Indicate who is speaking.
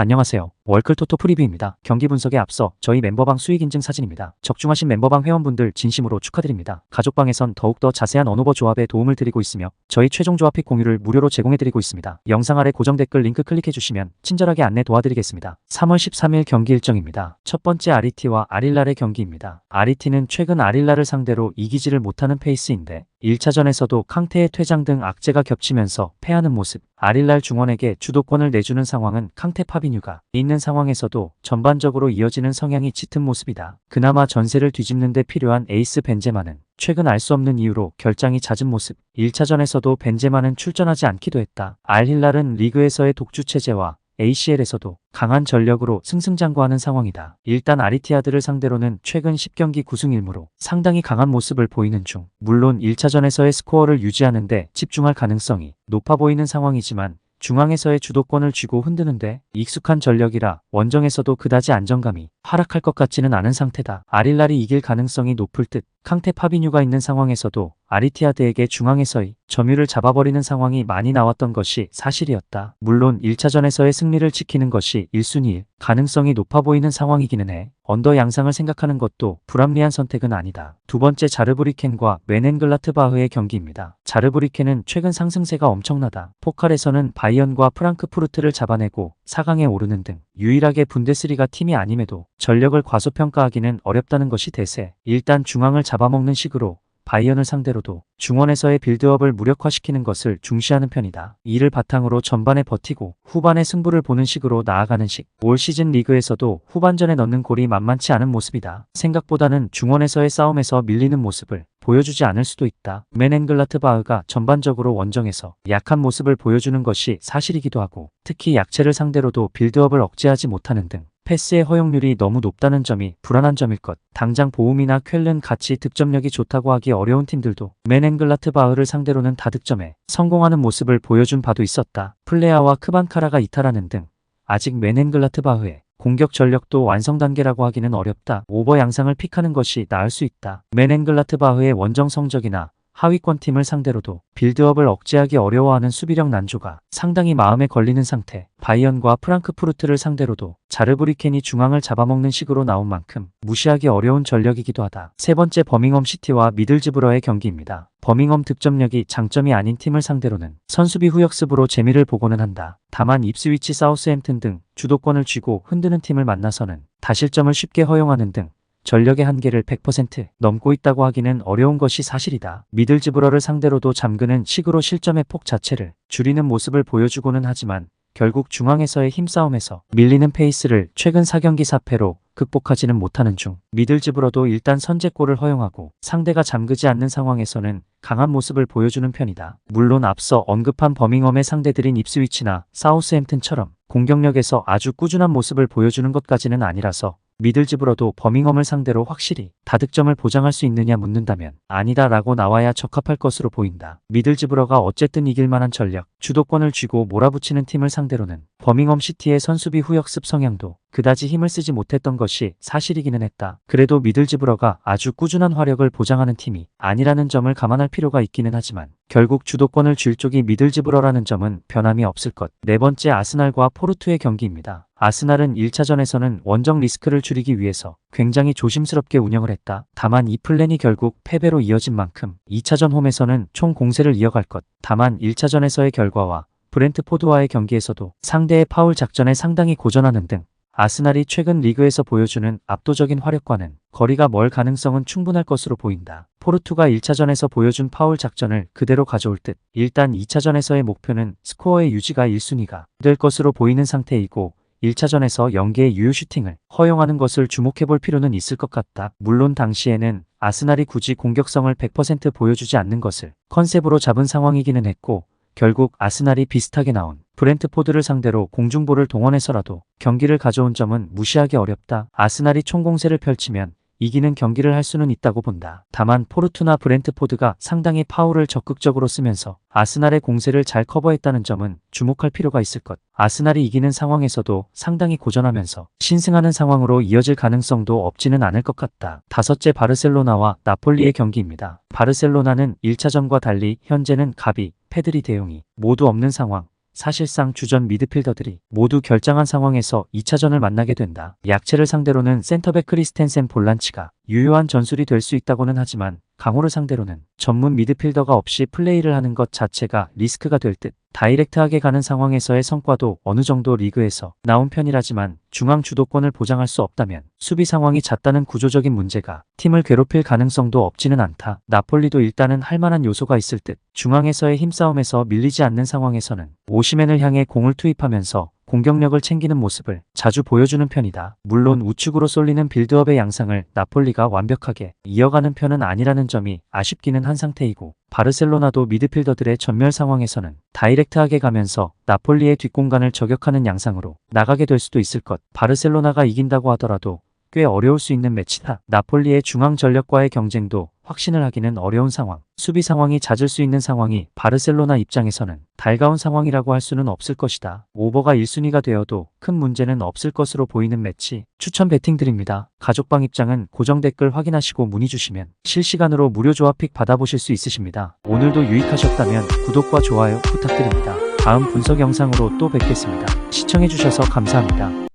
Speaker 1: 안녕하세요. 월클토토 프리뷰입니다. 경기 분석에 앞서 저희 멤버방 수익 인증 사진입니다. 적중하신 멤버방 회원분들 진심으로 축하드립니다. 가족방에선 더욱더 자세한 언오버 조합에 도움을 드리고 있으며 저희 최종 조합 픽 공유를 무료로 제공해드리고 있습니다. 영상 아래 고정 댓글 링크 클릭해주시면 친절하게 안내 도와드리겠습니다. 3월 13일 경기 일정입니다. 첫 번째 아리티와 아릴랄의 경기입니다. 아리티는 최근 아릴랄을 상대로 이기지를 못하는 페이스인데 1차전에서도 캉테의 퇴장 등 악재가 겹치면서 패하는 모습, 아릴랄 중원에게 주도권을 내주는 상황은 캉테 파비뉴가 있는 상황에서도 전반적으로 이어지는 성향이 짙은 모습이다. 그나마 전세를 뒤집는 데 필요한 에이스 벤제마는 최근 알 수 없는 이유로 결장이 잦은 모습, 1차전에서도 벤제마는 출전하지 않기도 했다. 알힐랄은 리그에서의 독주 체제와 ACL에서도 강한 전력으로 승승장구하는 상황이다. 일단 아리티아드를 상대로는 최근 10경기 9승 1무로 상당히 강한 모습을 보이는 중, 물론 1차전에서의 스코어를 유지하는데 집중할 가능성이 높아 보이는 상황이지만 중앙에서의 주도권을 쥐고 흔드는데 익숙한 전력이라 원정에서도 그다지 안정감이 하락할 것 같지는 않은 상태다. 아릴랄이 이길 가능성이 높을 듯 캉테 파비뉴가 있는 상황에서도 아리티아드에게 중앙에서의 점유를 잡아버리는 상황이 많이 나왔던 것이 사실이었다. 물론 1차전에서의 승리를 지키는 것이 1순위일 가능성이 높아 보이는 상황이기는 해 언더 양상을 생각하는 것도 불합리한 선택은 아니다. 두 번째 자르브리켄과 멘헨글라트바흐의 경기입니다. 자르브리켄은 최근 상승세가 엄청나다. 포칼에서는 바이언과 프랑크푸르트를 잡아내고 4강에 오르는 등 유일하게 분데스리가 팀이 아님에도 전력을 과소평가하기는 어렵다는 것이 대세. 일단 중앙을 잡아먹는 식으로 바이언을 상대로도 중원에서의 빌드업을 무력화시키는 것을 중시하는 편이다. 이를 바탕으로 전반에 버티고 후반에 승부를 보는 식으로 나아가는 식. 올 시즌 리그에서도 후반전에 넣는 골이 만만치 않은 모습이다. 생각보다는 중원에서의 싸움에서 밀리는 모습을 보여주지 않을 수도 있다. 멘헨글라트바흐가 전반적으로 원정에서 약한 모습을 보여주는 것이 사실이기도 하고 특히 약체를 상대로도 빌드업을 억제하지 못하는 등 패스의 허용률이 너무 높다는 점이 불안한 점일 것. 당장 보움이나 쾰른 같이 득점력이 좋다고 하기 어려운 팀들도 멘헨글라트바흐를 상대로는 다득점에 성공하는 모습을 보여준 바도 있었다. 플레아와 크반카라가 이탈하는 등 아직 멘헨글라트바흐의 공격 전력도 완성 단계라고 하기는 어렵다. 오버 양상을 픽하는 것이 나을 수 있다. 멘헨글라트바흐의 원정 성적이나 하위권 팀을 상대로도 빌드업을 억제하기 어려워하는 수비력 난조가 상당히 마음에 걸리는 상태. 바이언과 프랑크푸르트를 상대로도 자르브리켄이 중앙을 잡아먹는 식으로 나온 만큼 무시하기 어려운 전력이기도 하다. 세 번째 버밍엄 시티와 미들즈브러의 경기입니다. 버밍엄 득점력이 장점이 아닌 팀을 상대로는 선수비 후역습으로 재미를 보고는 한다. 다만 입스위치 사우스햄튼 등 주도권을 쥐고 흔드는 팀을 만나서는 다실점을 쉽게 허용하는 등 전력의 한계를 100% 넘고 있다고 하기는 어려운 것이 사실이다. 미들즈브러를 상대로도 잠그는 식으로 실점의 폭 자체를 줄이는 모습을 보여주고는 하지만 결국 중앙에서의 힘싸움에서 밀리는 페이스를 최근 4경기 4패로 극복하지는 못하는 중, 미들즈브러도 일단 선제골을 허용하고 상대가 잠그지 않는 상황에서는 강한 모습을 보여주는 편이다. 물론 앞서 언급한 버밍엄의 상대들인 입스위치나 사우스햄튼처럼 공격력에서 아주 꾸준한 모습을 보여주는 것까지는 아니라서 미들즈브러도 버밍엄을 상대로 확실히 다득점을 보장할 수 있느냐 묻는다면 아니다 라고 나와야 적합할 것으로 보인다. 미들즈브러가 어쨌든 이길만한 전력, 주도권을 쥐고 몰아붙이는 팀을 상대로는 버밍엄 시티의 선수비 후역습 성향도 그다지 힘을 쓰지 못했던 것이 사실이기는 했다. 그래도 미들즈브러가 아주 꾸준한 화력을 보장하는 팀이 아니라는 점을 감안할 필요가 있기는 하지만 결국 주도권을 쥘 쪽이 미들즈브러라는 점은 변함이 없을 것. 네 번째 아스날과 포르투의 경기입니다. 아스날은 1차전에서는 원정 리스크를 줄이기 위해서 굉장히 조심스럽게 운영을 했다. 다만 이 플랜이 결국 패배로 이어진 만큼 2차전 홈에서는 총 공세를 이어갈 것. 다만 1차전에서의 결과와 브렌트포드와의 경기에서도 상대의 파울 작전에 상당히 고전하는 등 아스날이 최근 리그에서 보여주는 압도적인 화력과는 거리가 멀 가능성은 충분할 것으로 보인다. 포르투가 1차전에서 보여준 파울 작전을 그대로 가져올 듯 일단 2차전에서의 목표는 스코어의 유지가 1순위가 될 것으로 보이는 상태이고 1차전에서 연계의 유효 슈팅을 허용하는 것을 주목해볼 필요는 있을 것 같다. 물론 당시에는 아스날이 굳이 공격성을 100% 보여주지 않는 것을 컨셉으로 잡은 상황이기는 했고 결국 아스날이 비슷하게 나온 브렌트포드를 상대로 공중볼을 동원해서라도 경기를 가져온 점은 무시하기 어렵다. 아스날이 총공세를 펼치면 이기는 경기를 할 수는 있다고 본다. 다만 포르투나 브렌트포드가 상당히 파울을 적극적으로 쓰면서 아스날의 공세를 잘 커버했다는 점은 주목할 필요가 있을 것. 아스날이 이기는 상황에서도 상당히 고전하면서 신승하는 상황으로 이어질 가능성도 없지는 않을 것 같다. 다섯째 바르셀로나와 나폴리의 경기입니다. 바르셀로나는 1차전과 달리 현재는 가비, 페드리 대용이 모두 없는 상황. 사실상 주전 미드필더들이 모두 결장한 상황에서 2차전을 만나게 된다. 약체를 상대로는 센터백 크리스텐센 볼란치가 유효한 전술이 될 수 있다고는 하지만 강호를 상대로는 전문 미드필더가 없이 플레이를 하는 것 자체가 리스크가 될 듯. 다이렉트하게 가는 상황에서의 성과도 어느 정도 리그에서 나온 편이라지만 중앙 주도권을 보장할 수 없다면 수비 상황이 잦다는 구조적인 문제가 팀을 괴롭힐 가능성도 없지는 않다. 나폴리도 일단은 할 만한 요소가 있을 듯. 중앙에서의 힘싸움에서 밀리지 않는 상황에서는 오시멘을 향해 공을 투입하면서 공격력을 챙기는 모습을 자주 보여주는 편이다. 물론 우측으로 쏠리는 빌드업의 양상을 나폴리가 완벽하게 이어가는 편은 아니라는 점이 아쉽기는 한 상태이고, 바르셀로나도 미드필더들의 전멸 상황에서는 다이렉트하게 가면서 나폴리의 뒷공간을 저격하는 양상으로 나가게 될 수도 있을 것. 바르셀로나가 이긴다고 하더라도 꽤 어려울 수 있는 매치다. 나폴리의 중앙 전력과의 경쟁도 확신을 하기는 어려운 상황. 수비 상황이 잦을 수 있는 상황이 바르셀로나 입장에서는 달가운 상황이라고 할 수는 없을 것이다. 오버가 1순위가 되어도 큰 문제는 없을 것으로 보이는 매치. 추천 배팅 드립니다. 가족방 입장은 고정 댓글 확인하시고 문의 주시면 실시간으로 무료 조합픽 받아보실 수 있으십니다. 오늘도 유익하셨다면 구독과 좋아요 부탁드립니다. 다음 분석 영상으로 또 뵙겠습니다. 시청해주셔서 감사합니다.